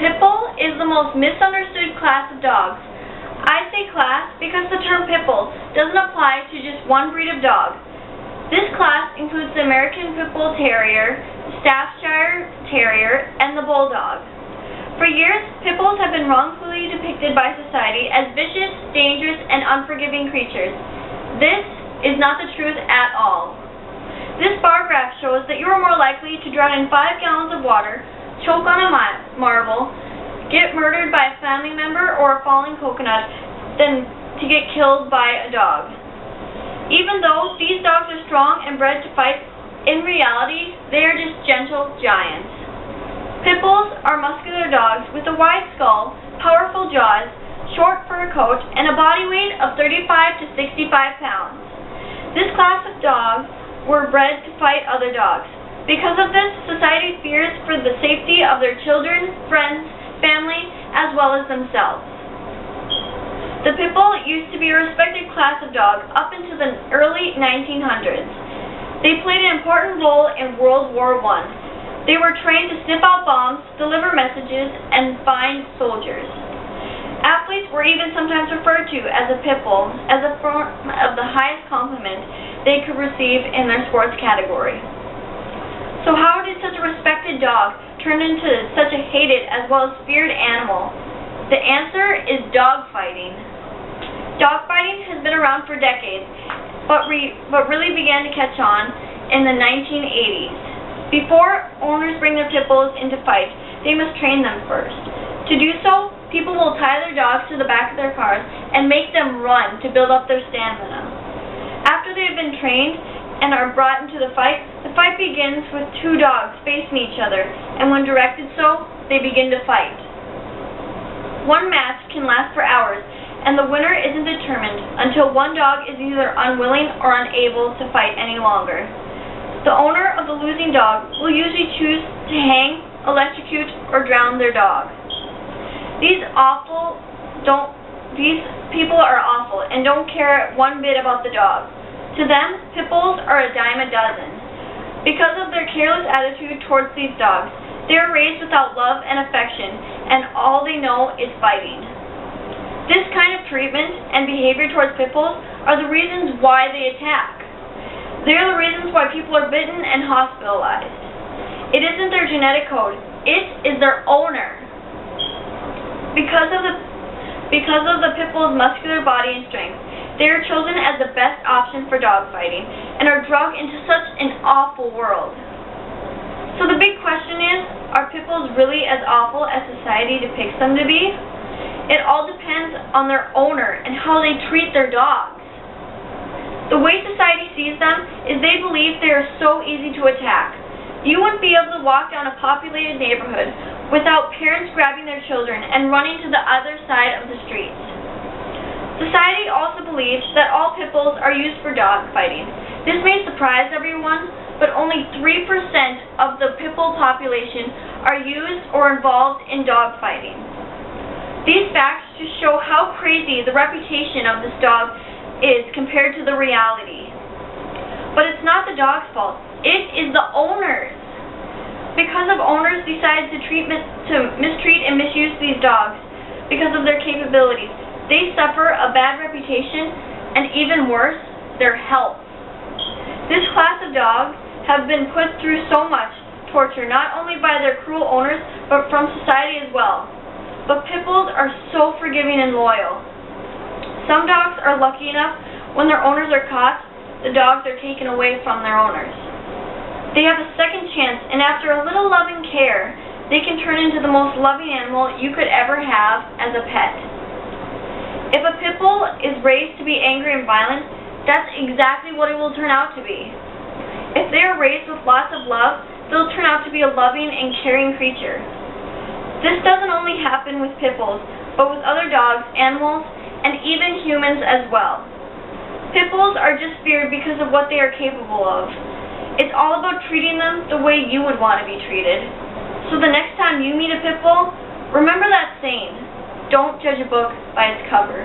Pit Bull is the most misunderstood class of dogs. I say class because the term Pit Bull doesn't apply to just one breed of dog. This class includes the American Pit Bull Terrier, the Staffordshire Terrier, and the Bulldog. For years, Pit Bulls have been wrongfully depicted by society as vicious, dangerous, and unforgiving creatures. This is not the truth at all. This bar graph shows that you are more likely to drown in 5 gallons of water, choke on a marble, get murdered by a family member or a falling coconut than to get killed by a dog. Even though these dogs are strong and bred to fight, in reality, they are just gentle giants. Pit Bulls are muscular dogs with a wide skull, powerful jaws, short fur coat, and a body weight of 35 to 65 pounds. This class of dogs were bred to fight other dogs. Because of this, society fears for the safety of their children, friends, family, as well as themselves. The Pit Bull used to be a respected class of dog up into the early 1900s. They played an important role in World War I. They were trained to sniff out bombs, deliver messages, and find soldiers. Athletes were even sometimes referred to as a Pit Bull, as a form of the highest compliment they could receive in their sports category. So how did such a respected dog turn into such a hated as well as feared animal? The answer is dogfighting. Dogfighting has been around for decades, but really began to catch on in the 1980s. Before owners bring their Pit Bulls into fight, they must train them first. To do so, people will tie their dogs to the back of their cars and make them run to build up their stamina. After they have been trained and are brought into the fight begins with 2 dogs facing each other, and when directed so, they begin to fight. One match can last for hours, and the winner isn't determined until one dog is either unwilling or unable to fight any longer. The owner of the losing dog will usually choose to hang, electrocute, or drown their dog. These people are awful and don't care one bit about the dog. To them, Pit Bulls are a dime a dozen. Because of their careless attitude towards these dogs, they are raised without love and affection, and all they know is fighting. This kind of treatment and behavior towards Pit Bulls are the reasons why they attack. They are the reasons why people are bitten and hospitalized. It isn't their genetic code, it is their owner. Because of the Pit Bull's muscular body and strength, they are chosen as the best option for dogfighting and are drugged into such an awful world. So the big question is, are Pit Bulls really as awful as society depicts them to be? It all depends on their owner and how they treat their dogs. The way society sees them is they believe they are so easy to attack. You wouldn't be able to walk down a populated neighborhood without parents grabbing their children and running to the other side of the street. Society also believes that all Pit Bulls are used for dogfighting. This may surprise everyone, but only 3% of the Pit Bull population are used or involved in dogfighting. These facts just show how crazy the reputation of this dog is compared to the reality. But it's not the dog's fault. It is the owners. Because of owners decide to mistreat and misuse these dogs because of their capabilities, they suffer a bad reputation and, even worse, their health. This class of dogs have been put through so much torture, not only by their cruel owners, but from society as well. But Pit Bulls are so forgiving and loyal. Some dogs are lucky enough, when their owners are caught, the dogs are taken away from their owners. They have a second chance, and after a little loving care, they can turn into the most loving animal you could ever have as a pet. If a Pit Bull is raised to be angry and violent, that's exactly what it will turn out to be. If they are raised with lots of love, they'll turn out to be a loving and caring creature. This doesn't only happen with Pit Bulls, but with other dogs, animals, and even humans as well. Pit Bulls are just feared because of what they are capable of. It's all about treating them the way you would want to be treated. So the next time you meet a Pit Bull, remember that saying, don't judge a book by its cover.